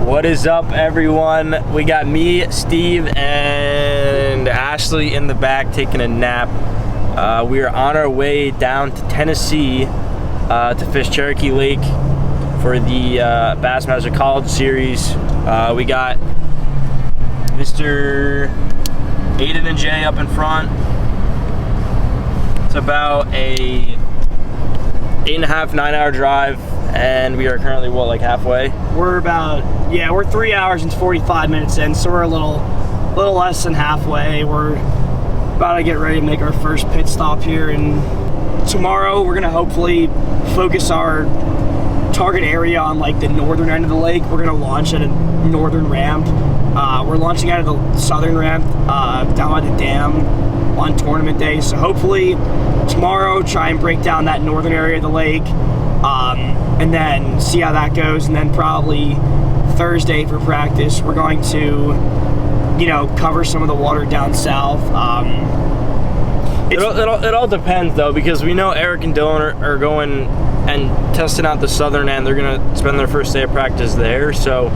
What is up, everyone? We got me, Steve, and Ashley in the back taking a nap. We are on our way down to Tennessee to fish Cherokee Lake for the Bassmaster College Series. We got Mr. Aiden and Jay up in front. It's about a 8.5, 9-hour drive, and we are currently, what, like halfway? We're about, yeah, we're 3 hours and 45 minutes in, so we're a little less than halfway. We're about to get ready to make our first pit stop here, and tomorrow we're gonna hopefully focus our target area on like the northern end of the lake. We're gonna launch at a northern ramp. We're launching out of the southern ramp down by the dam on tournament day, so hopefully tomorrow try and break down that northern area of the lake, and then see how that goes. And then probably Thursday for practice we're going to, you know, cover some of the water down south. It all depends though, because we know Eric and Dylan are going and testing out the southern end. They're gonna spend their first day of practice there, so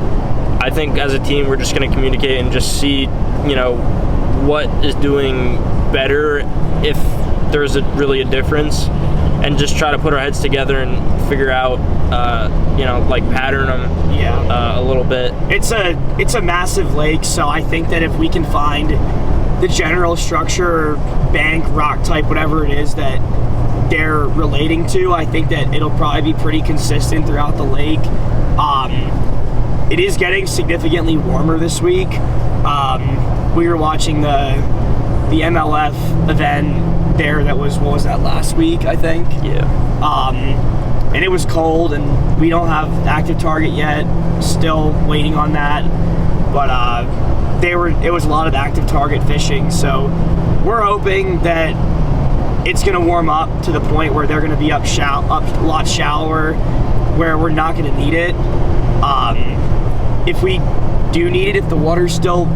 I think as a team we're just gonna communicate and just see, you know, what is doing better, if there's really a difference, and just try to put our heads together and figure out, you know, like pattern them a little bit. It's a massive lake, so I think that if we can find the general structure, bank, rock type, whatever it is that they're relating to, I think that it'll probably be pretty consistent throughout the lake. It is getting significantly warmer this week. We were watching the MLF event there. That was, what was that, last week, I think? Yeah. And it was cold, and we don't have active target yet. Still waiting on that. But it was a lot of active target fishing, so we're hoping that it's going to warm up to the point where they're going to be up a lot shallower, where we're not going to need it. If we do need it, if the water's still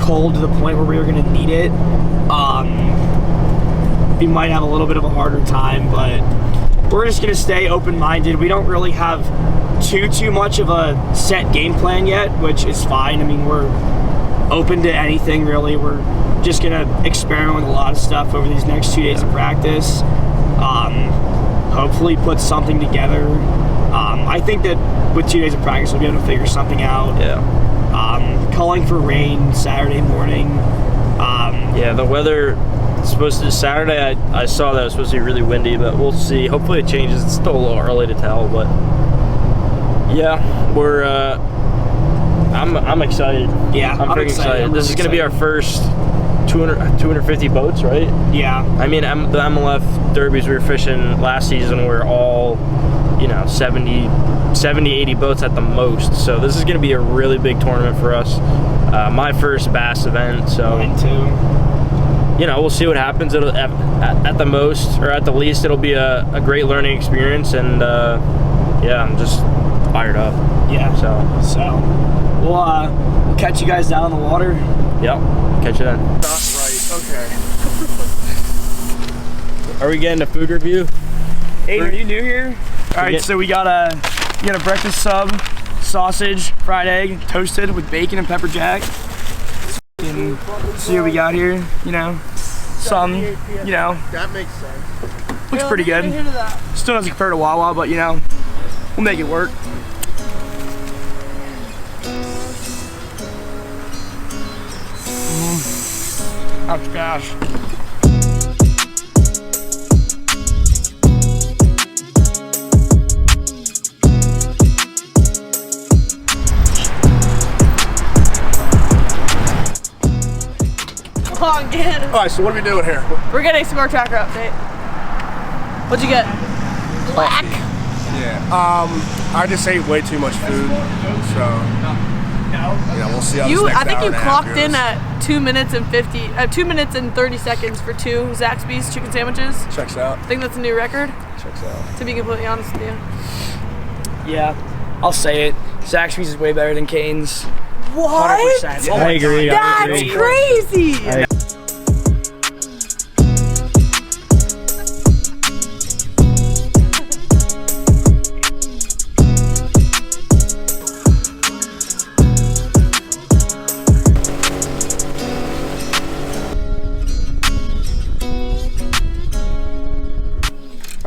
cold to the point where we're going to need it, we might have a little bit of a harder time, but we're just going to stay open-minded. We don't really have too much of a set game plan yet, which is fine. I mean, we're open to anything really. We're just going to experiment with a lot of stuff over these next 2 days of practice. Hopefully put something together. I think that with 2 days of practice we'll be able to figure something out. Yeah. Calling for rain Saturday morning. Yeah, the weather is supposed to, Saturday I saw that it was supposed to be really windy, but we'll see. Hopefully it changes. It's still a little early to tell, but yeah, we're I'm excited. Yeah, I'm freaking excited. This is going to be our first 250 boats, right? Yeah. I mean, the MLF derbies we were fishing last season were all, you know, 70, 80 boats at the most. So this is going to be a really big tournament for us. My first bass event, so. Mine too. You know, we'll see what happens. It'll at the most, or at the least, it'll be a great learning experience, and yeah, I'm just fired up. Yeah. So we'll catch you guys down in the water. Yep. Catch you then. Right. Okay. Are we getting a food review? Hey, are you new here? All right. So we got a breakfast sub, sausage, fried egg, toasted with bacon and pepper jack. And see what we got here. You know, some. You know. That makes sense. Looks pretty good. Still doesn't compare to Wawa, but you know, we'll make it work. Ouch, gosh. Come on, get it. All right, so what are we doing here? We're getting some more tracker update. What'd you get? Black. Yeah. I just ate way too much food, so yeah, we'll see how this next I think hour you and a half clocked in goes. at 2 minutes and 30 seconds for 2 Zaxby's chicken sandwiches. Checks out. I think that's a new record, Checks out. to be completely honest with you. Yeah, I'll say it. Zaxby's is way better than Cane's. What? 100%. I agree. That's crazy.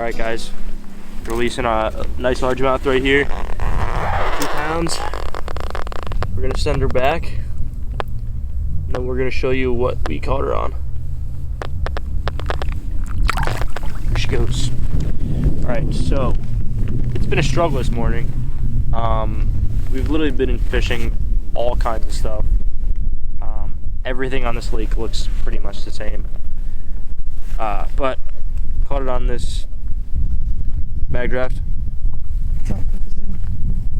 right, guys, releasing a nice largemouth right here, 2 pounds. We're gonna send her back, and then we're gonna show you what we caught her on. Here she goes. All right, so it's been a struggle this morning. We've literally been fishing all kinds of stuff. Everything on this lake looks pretty much the same. But caught it on this mag draft. It's not focusing.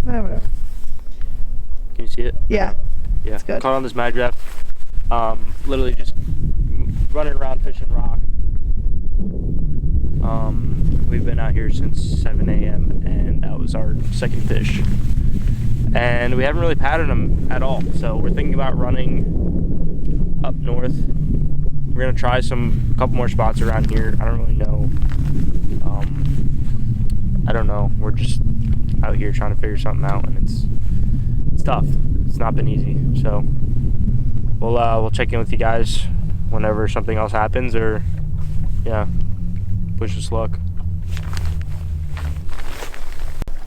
No, whatever. Can you see it? Yeah. Yeah. It's good. Caught on this mag draft. Literally just running around fishing rock. We've been out here since 7 a.m. and that was our second fish. And we haven't really patterned them at all. So we're thinking about running up north. We're gonna try a couple more spots around here. I don't really know. I don't know. We're just out here trying to figure something out, and it's tough. It's not been easy. So we'll check in with you guys whenever something else happens, or yeah, wish us luck.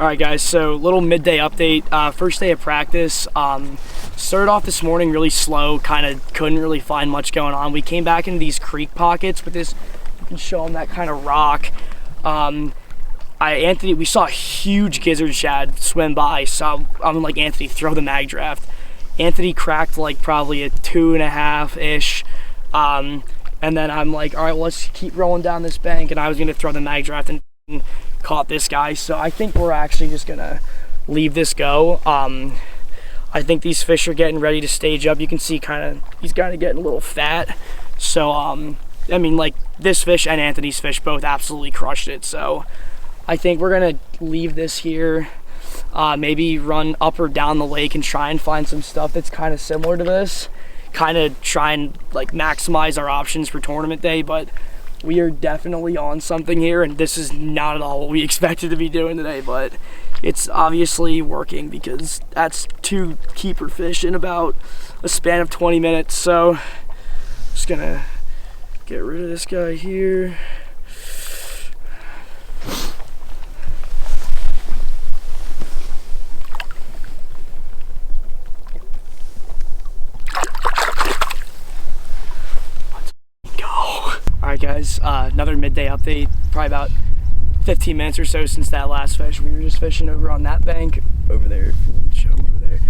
All right, guys, so little midday update. First day of practice. Started off this morning really slow, kind of couldn't really find much going on. We came back into these creek pockets with this, you can show them that kind of rock. Anthony, we saw a huge gizzard shad swim by, so I'm like, Anthony, throw the mag draft. Anthony cracked like probably a 2.5-ish. And then I'm like, all right, well, let's keep rolling down this bank, and I was gonna throw the mag draft and caught this guy. So I think we're actually just gonna leave this go. I think these fish are getting ready to stage up. You can see he's kind of getting a little fat. So I mean, like, this fish and Anthony's fish both absolutely crushed it. So I think we're gonna leave this here, maybe run up or down the lake and try and find some stuff that's kind of similar to this, kind of try and like maximize our options for tournament day. But we are definitely on something here, and this is not at all what we expected to be doing today, but it's obviously working because that's 2 keeper fish in about a span of 20 minutes. So just gonna get rid of this guy here. Alright, guys, another midday update, probably about 15 minutes or so since that last fish. We were just fishing over on that bank over there. Show them over there.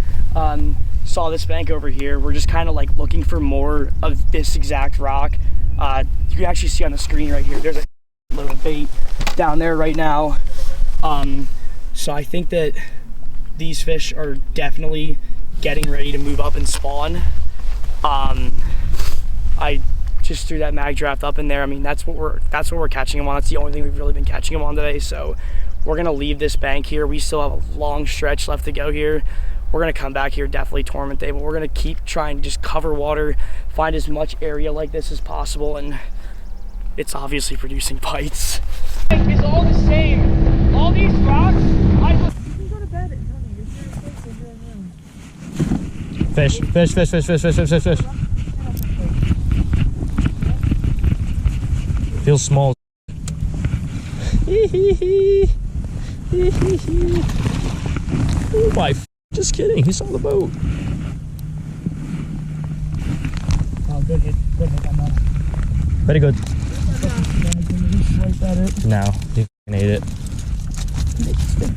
Saw this bank over here. We're just kind of like looking for more of this exact rock. You can actually see on the screen right here, there's a little bait down there right now. So I think that these fish are definitely getting ready to move up and spawn. I just threw that mag draft up in there. I mean, that's what we're catching them on. That's the only thing we've really been catching them on today. So we're gonna leave this bank here. We still have a long stretch left to go here. We're gonna come back here definitely tournament day, but we're gonna keep trying to just cover water, find as much area like this as possible, and it's obviously producing bites. It's all the same. All these rocks, You can go to bed and tell me you're serious. Fish, fish, fish, fish, fish, fish, fish, fish, fish. Feels small. Oh my, just kidding, he saw the boat. Oh, good hit on that. Very good. Swipe at it. No, he ate it.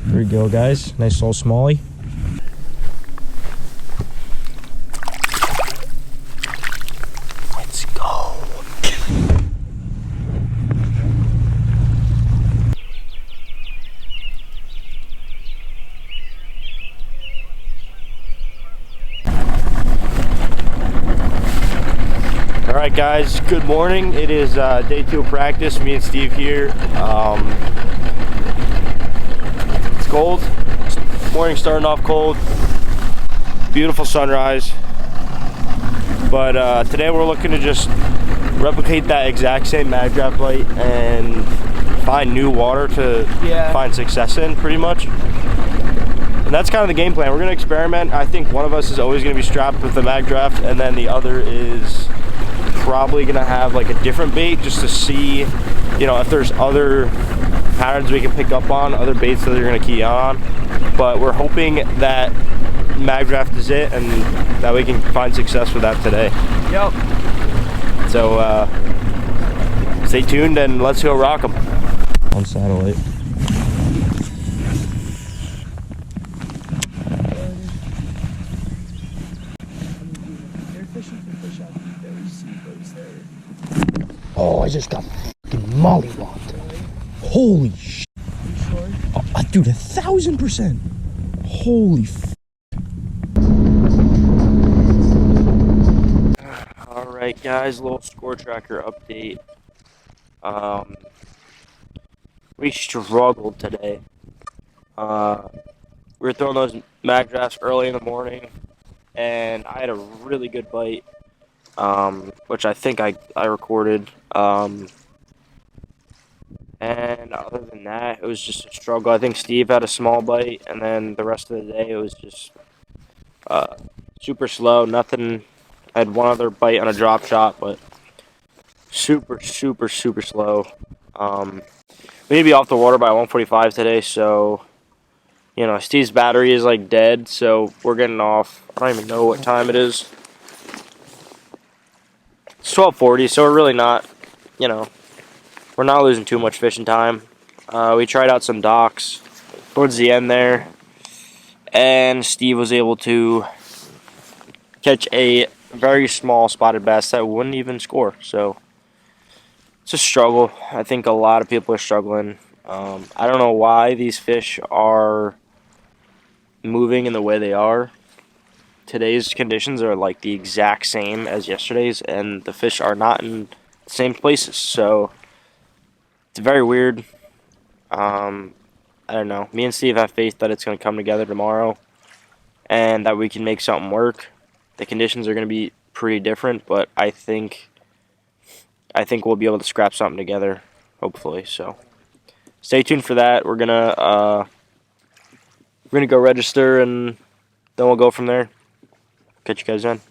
Here we go, guys. Nice little smallie. Let's go. All right, guys, good morning. It is day 2 of practice. Me and Steve here. It's cold. Morning starting off cold. Beautiful sunrise. But today we're looking to just replicate that exact same mag draft bite and find new water to find success in, pretty much. And that's kind of the game plan. We're going to experiment. I think one of us is always going to be strapped with the mag draft, and then the other is probably going to have like a different bait just to see, you know, if there's other patterns we can pick up on, other baits that they're going to key on. But we're hoping that mag draft is it and that we can find success with that today. Yep. So stay tuned and let's go rock them. On satellite. Oh, I just got fucking mollywopped. Holy shit. Oh, dude, 1,000%. Holy f. Alright guys, little score tracker update. We struggled today. We were throwing those mag drafts early in the morning, and I had a really good bite, which I think I recorded. And other than that, it was just a struggle. I think Steve had a small bite, and then the rest of the day it was just super slow. Nothing. I had one other bite on a drop shot, but super slow. We need to be off the water by 1:45 today, so you know Steve's battery is like dead, so we're getting off. I don't even know what time it is. It's 12:40, so we're really not, you know, we're not losing too much fishing time. We tried out some docks towards the end there, and Steve was able to catch a very small spotted bass that wouldn't even score. So it's a struggle. I think a lot of people are struggling. I don't know why these fish are moving in the way they are. Today's conditions are like the exact same as yesterday's, and the fish are not in the same places. So it's very weird. I don't know. Me and Steve have faith that it's going to come together tomorrow and that we can make something work. The conditions are going to be pretty different, but I think we'll be able to scrap something together, hopefully. So stay tuned for that. We're gonna go register, and then we'll go from there. Catch you guys then.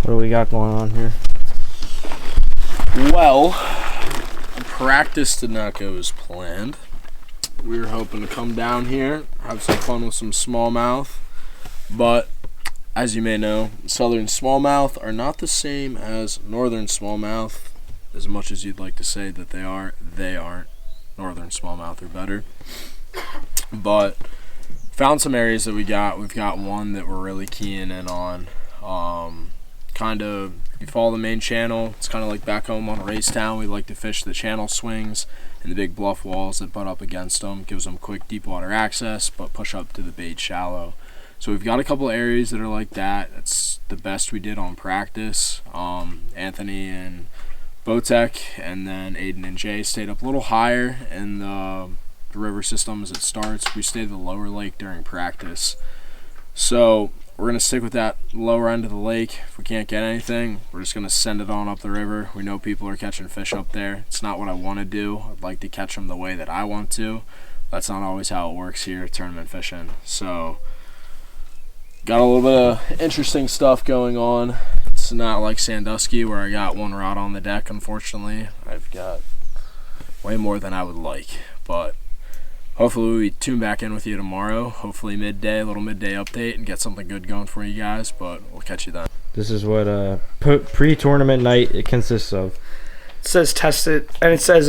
What do we got going on here? Well, practice did not go as planned. We were hoping to come down here, have some fun with some smallmouth, but as you may know, southern smallmouth are not the same as northern smallmouth. As much as you'd like to say that they are, they aren't. Northern smallmouth are better. But found some areas that we've got one that we're really keying in on. Kind of, you follow the main channel, it's kind of like back home on Racetown. We like to fish the channel swings and the big bluff walls that butt up against them. Gives them quick deep water access, but push up to the bait shallow. So we've got a couple areas that are like that. That's the best we did on practice. Anthony and Botek, and then Aiden and Jay stayed up a little higher in the river system as it starts. We stayed at the lower lake during practice. So we're going to stick with that lower end of the lake. If we can't get anything, we're just going to send it on up the river. We know people are catching fish up there. It's not what I want to do. I'd like to catch them the way that I want to. That's not always how it works here, tournament fishing. So got a little bit of interesting stuff going on. It's not like Sandusky where I got one rod on the deck, unfortunately. I've got way more than I would like. But hopefully we tune back in with you tomorrow. Hopefully midday, a little midday update, and get something good going for you guys. But we'll catch you then. This is what pre-tournament night it consists of. It says test it, and it says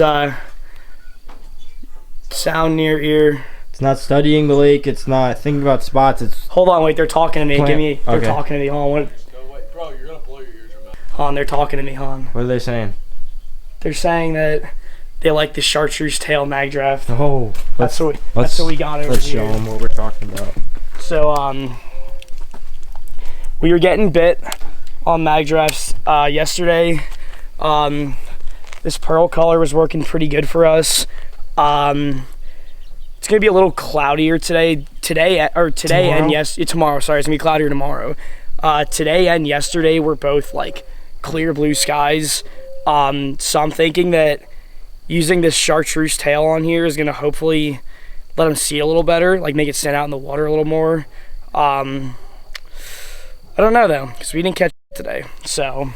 sound near ear. It's not studying the lake. It's not thinking about spots. It's Hold on, wait. They're talking to me. Okay. They're talking to me. Hold on. Go, wait, bro, you're gonna blow your eardrum out. Hold on, they're talking to me. Hold on. What are they saying? They're saying that they like the chartreuse tail mag draft. Oh, That's what we got over let's here. show them what we're talking about. So we were getting bit on mag drafts yesterday. This pearl color was working pretty good for us. It's gonna be a little cloudier today tomorrow. Sorry, it's gonna be cloudier tomorrow. Today and yesterday were both like clear blue skies. So I'm thinking that using this chartreuse tail on here is gonna hopefully let them see a little better, like make it stand out in the water a little more. I don't know though, because we didn't catch it today. So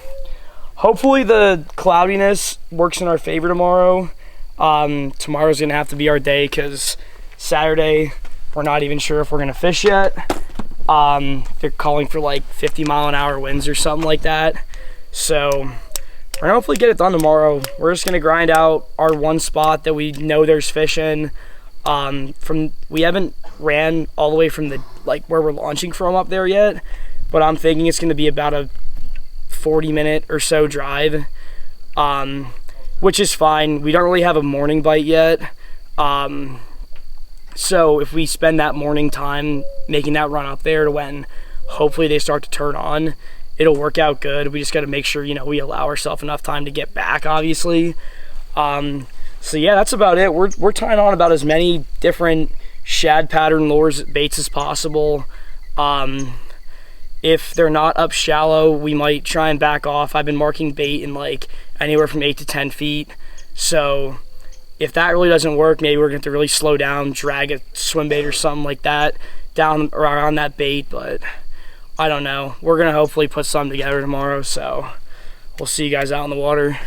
hopefully the cloudiness works in our favor tomorrow. Tomorrow's gonna have to be our day because Saturday we're not even sure if we're gonna fish yet. They're calling for like 50-mile-an-hour winds or something like that. So we're gonna hopefully get it done tomorrow. We're just gonna grind out our one spot that we know there's fish in. We haven't ran all the way from the where we're launching from up there yet, but I'm thinking it's gonna be about a 40-minute or so drive, which is fine. We don't really have a morning bite yet. So if we spend that morning time making that run up there to when hopefully they start to turn on, it'll work out good. We just got to make sure, we allow ourselves enough time to get back, obviously. So yeah, that's about it. We're tying on about as many different shad pattern lures, baits as possible. If they're not up shallow, we might try and back off. I've been marking bait in anywhere from 8 to 10 feet. So if that really doesn't work, maybe we're going to have to really slow down, drag a swim bait or something like that down around that bait, but I don't know. We're going to hopefully put something together tomorrow, so we'll see you guys out in the water.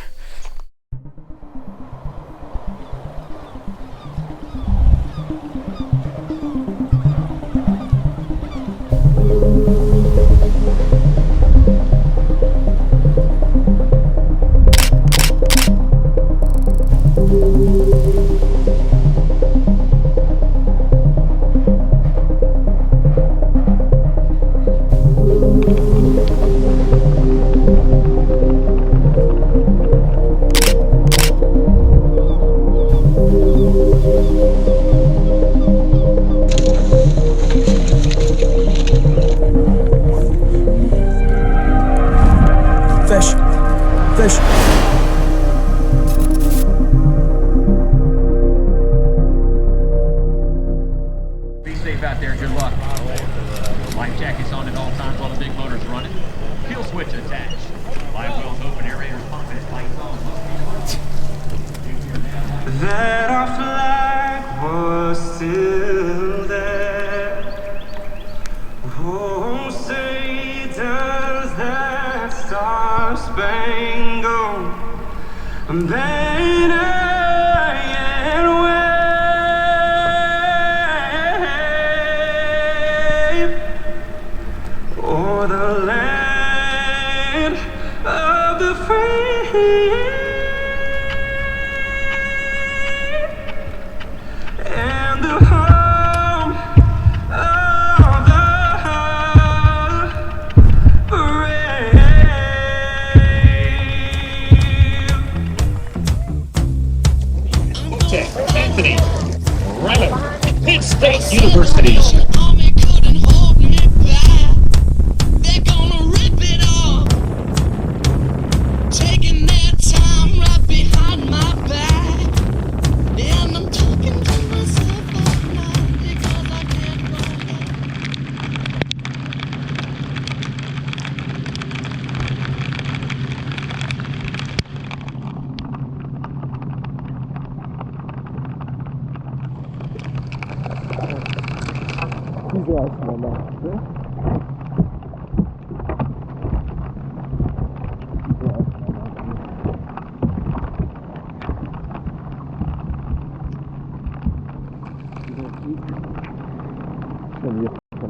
Fish. Be safe out there, good luck. Life jackets on at all times while the big motor's running. Kill switch attached. Live wells open, aerators pumping, lights on. That our flag was still there. Oh, say does that star-spangled banner yet wave o'er the land of the free and the home of the brave. Anthony, Reynolds, Penn State Universities. Army couldn't hold me back. They're gonna rip it off, taking their time right behind my back. And I'm talking to myself all night because I can't go back.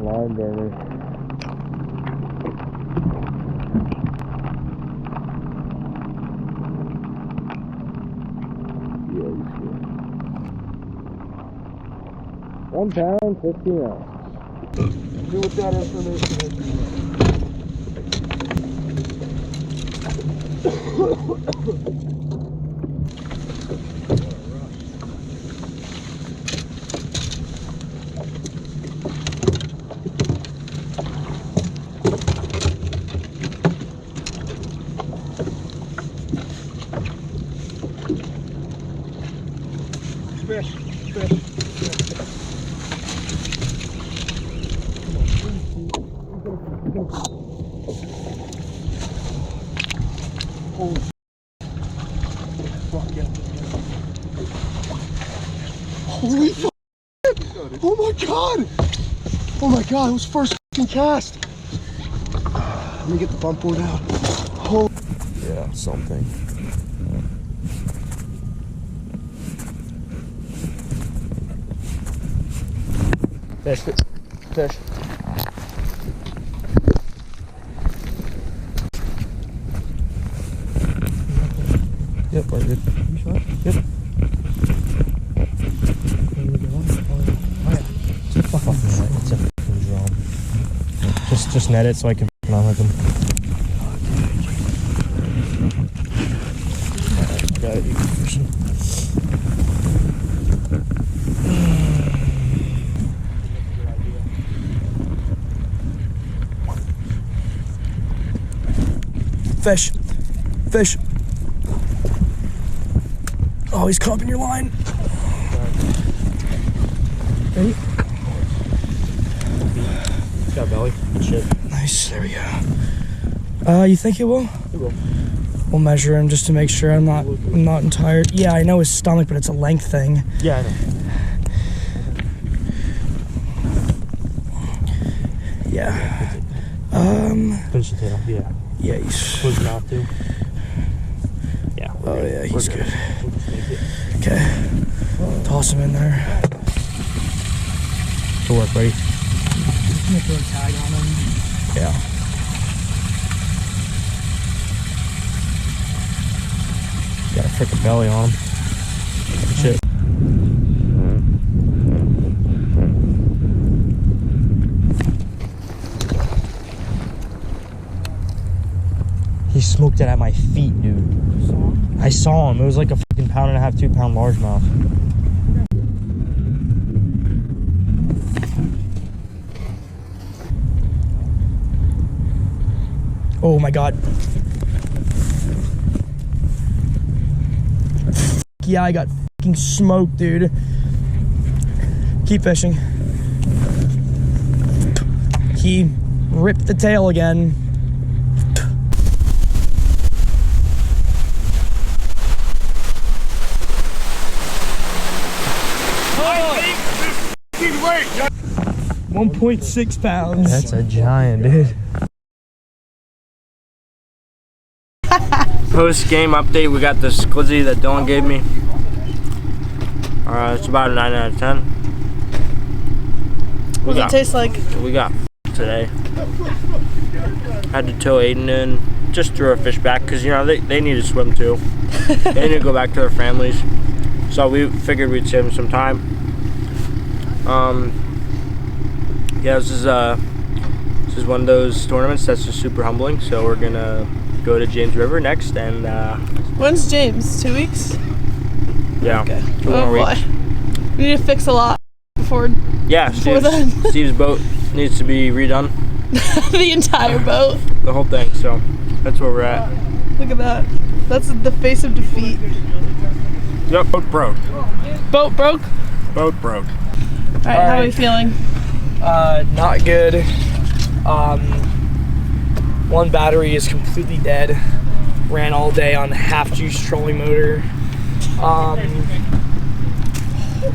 Line burner. Yeah, you see it. 1 pound, 15 ounces. Do with that information. Fish. Holy fuck! Oh my god! Oh my god, it was first fucking cast! Let me get the bump board out. Yeah, something. Fish. Fish. Yep, we're good. You sure? Yep. Fuck off the net. It's a fucking drum. Just net it so I can not hook him. Got it, you can fish him. Fish. Fish. Oh, he's caught in your line. Ready? Got belly. Shit. Nice. There we go. You think it will? It will. We'll measure him just to make sure I'm not entire. Yeah, I know his stomach, but it's a length thing. Yeah, I know. Yeah. Finish the tail. Yeah. Yeah, he's. Was not to. Yeah. Oh yeah, he's good. Okay. Toss him in there. To work, buddy. I'm gonna throw a tag on him. Yeah. Got a frickin' belly on him. Shit. He smoked it at my feet, dude. I saw him. It was like a fucking 1.5 2 pound largemouth. Oh my god. Yeah, I got fucking smoked, dude. Keep fishing. He ripped the tail again. Oh, 1.6 pounds. That's a giant, dude. Post-game update, we got this squizzy that Dylan gave me. It's about a 9 out of 10. What does it taste like? We got today. Had to tow Aiden in, just threw our fish back because, you know, they need to swim too. They need to go back to their families. So we figured we'd save them some time. Yeah, this is one of those tournaments that's just super humbling. So we're gonna go to James River next, and when's James? 2 weeks? Yeah. Okay. 2 more weeks. We need to fix a lot before. Yeah, Steve's boat needs to be redone. The entire boat. The whole thing. So that's where we're at. Look at that. That's the face of defeat. Yep. Boat broke. Boat broke. Boat broke. All right. How are we feeling? Not good. One battery is completely dead. Ran all day on half juice trolling motor.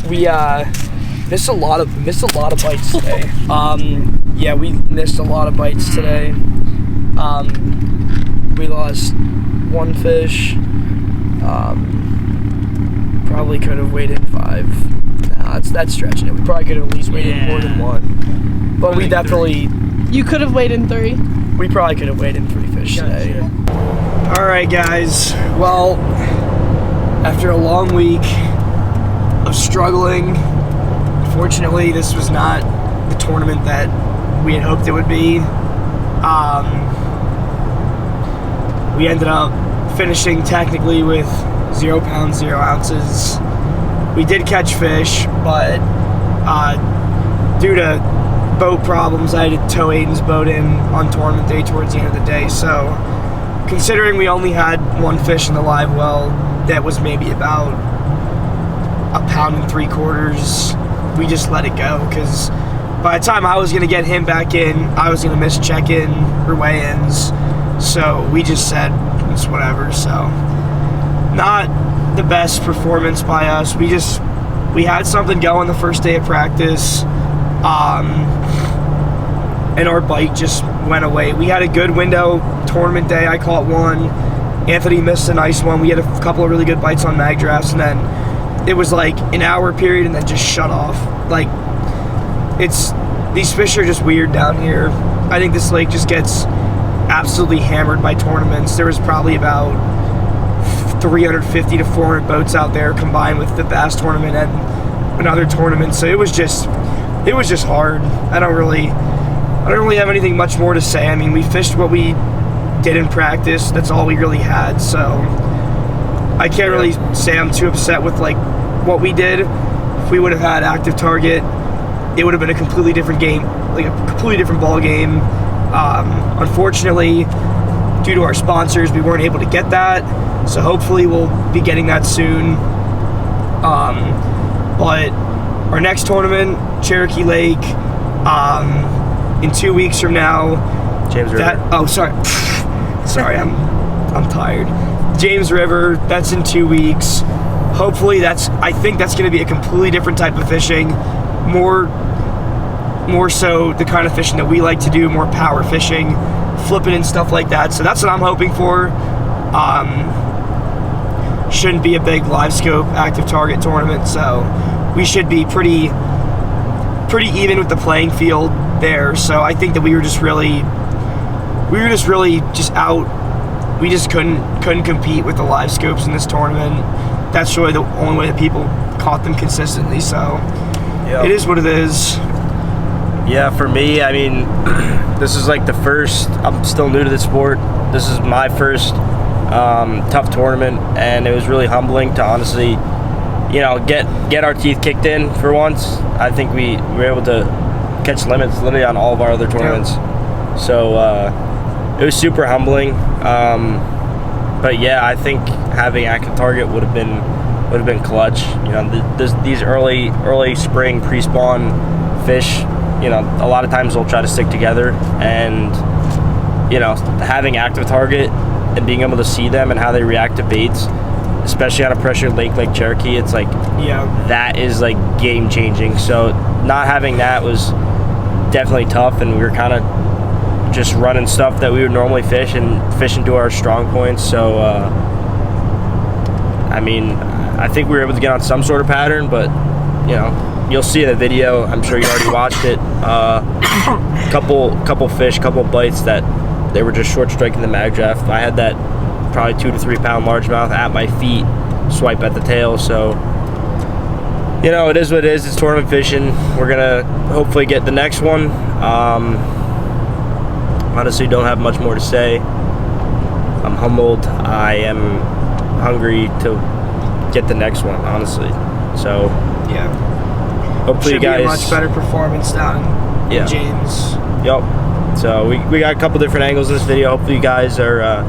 We missed a lot of bites today. Yeah, we missed a lot of bites today. We lost one fish. Probably could have weighed in 5. Nah, that's stretching it. We probably could have at least weighed in more than 1. But we definitely. You could have weighed in 3. We probably could have weighed in 3 fish today. All right, guys. Well, after a long week of struggling, fortunately, this was not the tournament that we had hoped it would be. We ended up finishing technically with 0 pounds, 0 ounces. We did catch fish, but due to boat problems, I had to tow Aiden's boat in on tournament day towards the end of the day. So considering we only had 1 fish in the live well that was maybe about 1.75 pounds, we just let it go, because by the time I was going to get him back in, I was going to miss check-in or weigh-ins. So we just said it's whatever. So not the best performance by us. We had something going the first day of practice, and our bite just went away. We had a good window tournament day. I caught 1. Anthony missed a nice one. We had a couple of really good bites on mag drafts, and then it was like an hour period and then just shut off. Like, these fish are just weird down here. I think this lake just gets absolutely hammered by tournaments. There was probably about 350 to 400 boats out there combined with the bass tournament and another tournament. So it was just hard. I don't really have anything much more to say. I mean, we fished what we did in practice. That's all we really had. So I can't really say I'm too upset with like what we did. If we would have had active target, it would have been a completely different game, like a completely different ball game. Unfortunately, due to our sponsors, we weren't able to get that. So hopefully we'll be getting that soon. But our next tournament, Cherokee Lake, in 2 weeks from now. James River. Sorry, I'm tired. James River, that's in 2 weeks. Hopefully I think that's going to be a completely different type of fishing. More so the kind of fishing that we like to do, more power fishing, flipping and stuff like that. So that's what I'm hoping for. Shouldn't be a big live scope active target tournament, so we should be pretty even with the playing field there. So I think that we were just really out. We just couldn't compete with the live scopes in this tournament. That's really the only way that people caught them consistently. So It is what it is. Yeah, for me, I mean, this is like the first. I'm still new to the sport. This is my first tough tournament, and it was really humbling to honestly, get our teeth kicked in for once. I think we were able to catch limits literally on all of our other tournaments. Yeah. So it was super humbling. But yeah, I think having active target would have been clutch. These early spring pre-spawn fish, a lot of times they'll try to stick together, and having active target and being able to see them and how they react to baits, especially on a pressured lake like Cherokee, it's like that is like game changing. So not having that was definitely tough, and we were kind of just running stuff that we would normally fish and fishing to our strong points. So I mean, I think we were able to get on some sort of pattern, but you'll see in the video, I'm sure you already watched it, couple fish, couple bites that they were just short striking the mag draft. I had that probably 2 to 3 pound largemouth at my feet, swipe at the tail. So it is what it is. It's tournament fishing. We're gonna hopefully get the next one. Honestly, don't have much more to say. I'm humbled. I am hungry to get the next one, honestly. So yeah, hopefully should you guys be a much better performance down in James. Yep. So we got a couple different angles in this video. Hopefully you guys are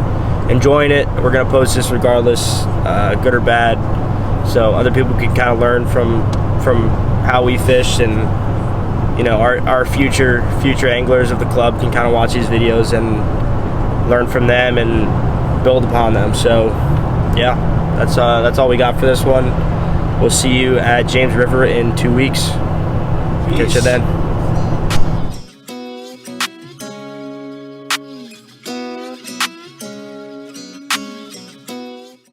enjoying it. We're gonna post this regardless, good or bad, so other people can kind of learn from how we fish, and our future anglers of the club can kind of watch these videos and learn from them and build upon them. So yeah, that's all we got for this one. We'll see you at James River in 2 weeks. Catch you then.